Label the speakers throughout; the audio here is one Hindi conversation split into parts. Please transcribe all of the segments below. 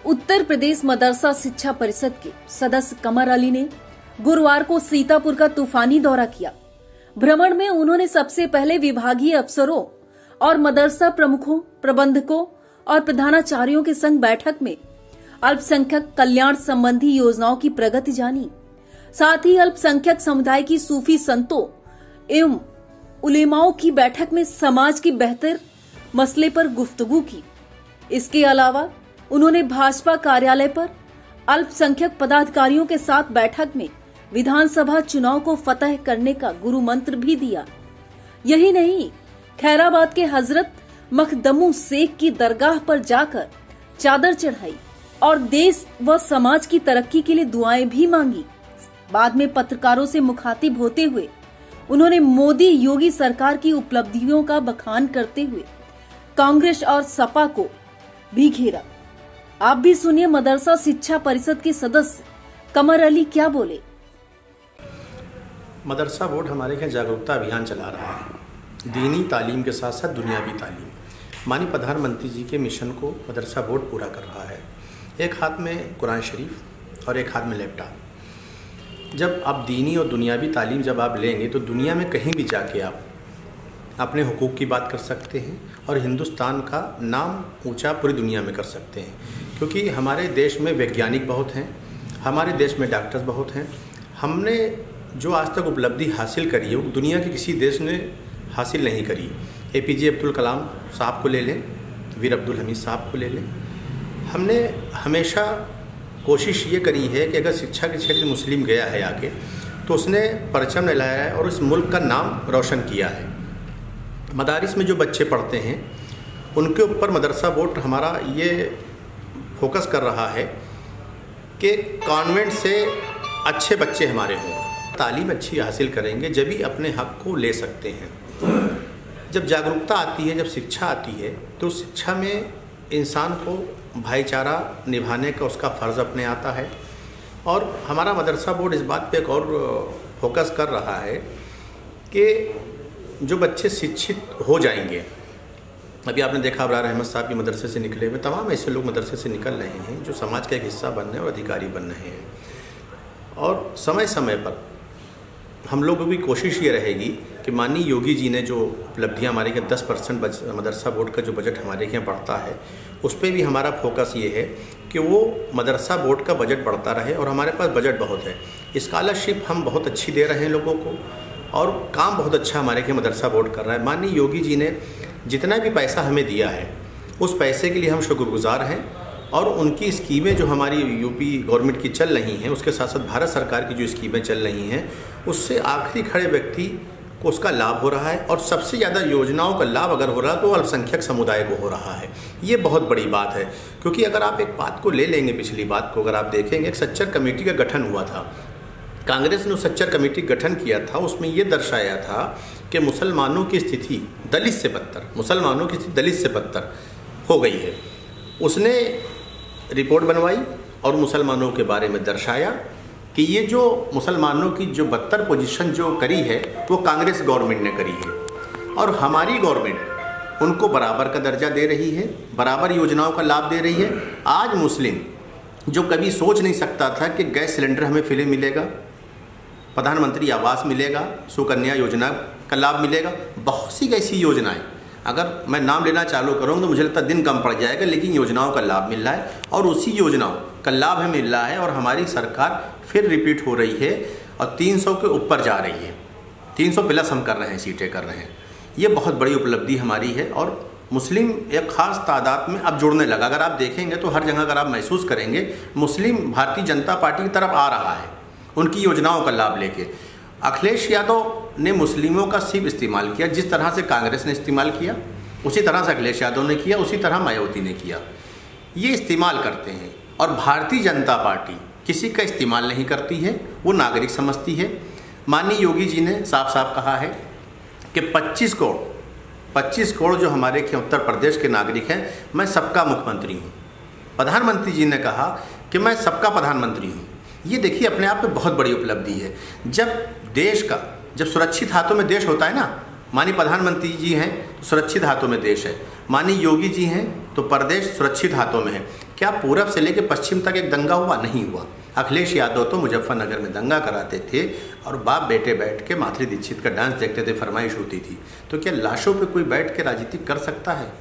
Speaker 1: उत्तर प्रदेश मदरसा शिक्षा परिषद के सदस्य कमर अली ने गुरुवार को सीतापुर का तूफानी दौरा किया। भ्रमण में उन्होंने सबसे पहले विभागीय अफसरों और मदरसा प्रमुखों, प्रबंधकों और प्रधानाचार्यों के संग बैठक में अल्पसंख्यक कल्याण संबंधी योजनाओं की प्रगति जानी। साथ ही अल्पसंख्यक समुदाय की सूफी संतों एवं उलेमाओं की बैठक में समाज की बेहतर मसले पर गुफ्तगू की। इसके अलावा उन्होंने भाजपा कार्यालय पर अल्पसंख्यक पदाधिकारियों के साथ बैठक में विधानसभा चुनाव को फतह करने का गुरु मंत्र भी दिया। यही नहीं, खैराबाद के हजरत मखदमू शेख की दरगाह पर जाकर चादर चढ़ाई और देश व समाज की तरक्की के लिए दुआएं भी मांगी। बाद में पत्रकारों से मुखातिब होते हुए उन्होंने मोदी योगी सरकार की उपलब्धियों का बखान करते हुए कांग्रेस और सपा को भी घेरा। आप भी सुनिए मदरसा शिक्षा परिषद के सदस्य कमर अली क्या बोले।
Speaker 2: मदरसा बोर्ड हमारे यहाँ जागरूकता अभियान चला रहा है, दीनी तालीम के साथ साथ दुनियावी तालीम। माननीय प्रधानमंत्री जी के मिशन को मदरसा बोर्ड पूरा कर रहा है। एक हाथ में कुरान शरीफ और एक हाथ में लैपटॉप। जब आप दीनी और दुनियावी तालीम जब आप लेंगे तो दुनिया में कहीं भी जाके आप अपने हुकूक की बात कर सकते हैं और हिंदुस्तान का नाम ऊंचा पूरी दुनिया में कर सकते हैं, क्योंकि हमारे देश में वैज्ञानिक बहुत हैं, हमारे देश में डॉक्टर्स बहुत हैं। हमने जो आज तक उपलब्धि हासिल करी है वो दुनिया के किसी देश ने हासिल नहीं करी। APJ अब्दुल कलाम साहब को ले लें, वीर अब्दुल हमीद साहब को ले लें। हमने हमेशा कोशिश ये करी है कि अगर शिक्षा के क्षेत्र में मुस्लिम गया है आगे तो उसने परचम लहराया है और इस मुल्क का नाम रोशन किया है। मदारिस में जो बच्चे पढ़ते हैं उनके ऊपर मदरसा बोर्ड हमारा ये फोकस कर रहा है कि कॉन्वेंट से अच्छे बच्चे हमारे हों, तालीम अच्छी हासिल करेंगे जब भी अपने हक को ले सकते हैं। जब जागरूकता आती है, जब शिक्षा आती है तो शिक्षा में इंसान को भाईचारा निभाने का उसका फ़र्ज़ अपने आता है। और हमारा मदरसा बोर्ड इस बात पे एक और फोकस कर रहा है कि जो बच्चे शिक्षित हो जाएंगे, अभी आपने देखा अबरार अहमद साहब भी मदरसे से निकले हुए, तमाम ऐसे लोग मदरसे से निकल रहे हैं जो समाज का एक हिस्सा बन रहे हैं और अधिकारी बन रहे हैं। और समय समय पर हम लोगों की कोशिश ये रहेगी कि माननीय योगी जी ने जो उपलब्धियां हमारे यहाँ 10% मदरसा बोर्ड का जो बजट हमारे यहाँ बढ़ता है उस पर भी हमारा फोकस ये है कि वो मदरसा बोर्ड का बजट बढ़ता रहे। और हमारे पास बजट बहुत है, स्कॉलरशिप हम बहुत अच्छी दे रहे हैं लोगों को और काम बहुत अच्छा हमारे यहाँ मदरसा बोर्ड कर रहा है। माननीय योगी जी ने जितना भी पैसा हमें दिया है उस पैसे के लिए हम शुक्रगुजार हैं। और उनकी स्कीमें जो हमारी यूपी गवर्नमेंट की चल रही हैं उसके साथ साथ भारत सरकार की जो स्कीमें चल रही हैं उससे आखिरी खड़े व्यक्ति को उसका लाभ हो रहा है। और सबसे ज़्यादा योजनाओं का लाभ अगर हो रहा है तो अल्पसंख्यक समुदाय को हो रहा है। ये बहुत बड़ी बात है, क्योंकि अगर आप एक बात को ले लेंगे, पिछली बात को अगर आप देखेंगे, एक सच्चर कमेटी का गठन हुआ था, कांग्रेस ने उस सच्चर कमेटी गठन किया था। उसमें ये दर्शाया था कि मुसलमानों की स्थिति दलित से बदतर, मुसलमानों की स्थिति दलित से बदतर हो गई है। उसने रिपोर्ट बनवाई और मुसलमानों के बारे में दर्शाया कि ये जो मुसलमानों की जो बदतर पोजीशन जो करी है वो कांग्रेस गवर्नमेंट ने करी है। और हमारी गवर्नमेंट उनको बराबर का दर्जा दे रही है, बराबर योजनाओं का लाभ दे रही है। आज मुस्लिम जो कभी सोच नहीं सकता था कि गैस सिलेंडर हमें फ्री मिलेगा, प्रधानमंत्री आवास मिलेगा, सुकन्या योजना का लाभ मिलेगा, बहुत सी ऐसी योजनाएं, अगर मैं नाम लेना चालू करूँगा तो मुझे लगता है दिन कम पड़ जाएगा, लेकिन योजनाओं का लाभ मिल रहा है। और उसी योजनाओं का लाभ हमें मिल रहा है और हमारी सरकार फिर रिपीट हो रही है और 300 के ऊपर जा रही है, 300 प्लस हम कर रहे हैं, सीटें कर रहे हैं। ये बहुत बड़ी उपलब्धि हमारी है। और मुस्लिम एक ख़ास तादाद में अब जुड़ने लगा। अगर आप देखेंगे तो हर जगह अगर आप महसूस करेंगे मुस्लिम भारतीय जनता पार्टी की तरफ आ रहा है, उनकी योजनाओं का लाभ लेके। अखिलेश यादव ने मुस्लिमों का सिर्फ इस्तेमाल किया, जिस तरह से कांग्रेस ने इस्तेमाल किया उसी तरह से अखिलेश यादव ने किया, उसी तरह मायावती ने किया। ये इस्तेमाल करते हैं और भारतीय जनता पार्टी किसी का इस्तेमाल नहीं करती है, वो नागरिक समझती है। माननीय योगी जी ने साफ साफ कहा है कि 25 करोड़ जो हमारे उत्तर प्रदेश के नागरिक हैं, मैं सबका मुख्यमंत्री हूँ। प्रधानमंत्री जी ने कहा कि मैं सबका प्रधानमंत्री हूँ। ये देखिए अपने आप में बहुत बड़ी उपलब्धि है। जब सुरक्षित हाथों में देश होता है ना, माननीय प्रधानमंत्री जी हैं तो सुरक्षित हाथों में देश है, माननीय योगी जी हैं तो प्रदेश सुरक्षित हाथों में है। क्या पूरब से लेकर पश्चिम तक एक दंगा हुआ? नहीं हुआ। अखिलेश यादव तो मुजफ्फरनगर में दंगा कराते थे और बाप बेटे बैठ के माधुरी दीक्षित का डांस देखते थे, फरमाइश होती थी। तो क्या लाशों पे कोई बैठ के राजनीति कर सकता है?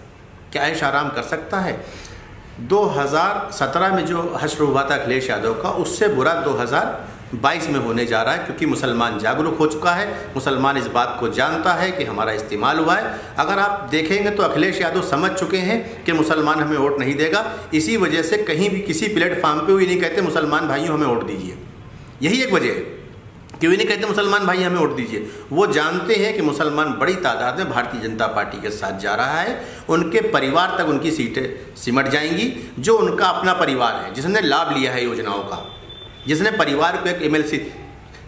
Speaker 2: क्या ऐश आराम कर सकता है? 2017 में जो हश्र हुआ था अखिलेश यादव का, उससे बुरा 2022 में होने जा रहा है, क्योंकि मुसलमान जागरूक हो चुका है। मुसलमान इस बात को जानता है कि हमारा इस्तेमाल हुआ है। अगर आप देखेंगे तो अखिलेश यादव समझ चुके हैं कि मुसलमान हमें वोट नहीं देगा। इसी वजह से कहीं भी किसी प्लेटफॉर्म पे भी नहीं कहते मुसलमान भाइयों हमें वोट दीजिए। यही एक वजह है कि वे नहीं कहते मुसलमान भाई हमें वोट दीजिए। वो जानते हैं कि मुसलमान बड़ी तादाद में भारतीय जनता पार्टी के साथ जा रहा है। उनके परिवार तक उनकी सीटें सिमट जाएंगी। जो उनका अपना परिवार है, जिसने लाभ लिया है योजनाओं का, जिसने परिवार को एक MLC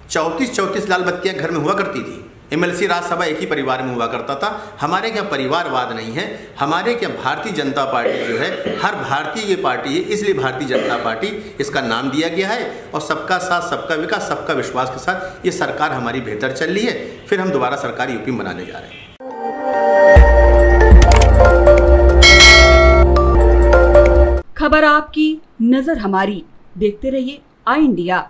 Speaker 2: 34 लाल बत्तियाँ घर में हुआ करती थी। MLC राज्यसभा एक ही परिवार में हुआ करता था। हमारे क्या परिवारवाद नहीं है। हमारे क्या भारतीय जनता पार्टी जो है हर भारतीय की पार्टी है, इसलिए भारतीय जनता पार्टी इसका नाम दिया गया है। और सबका साथ, सबका विकास, सबका विश्वास के साथ ये सरकार हमारी बेहतर चल रही है। फिर हम दोबारा सरकार यूपी में बनाने जा रहे हैं।
Speaker 3: खबर आपकी, नजर हमारी। देखते रहिए आई इंडिया।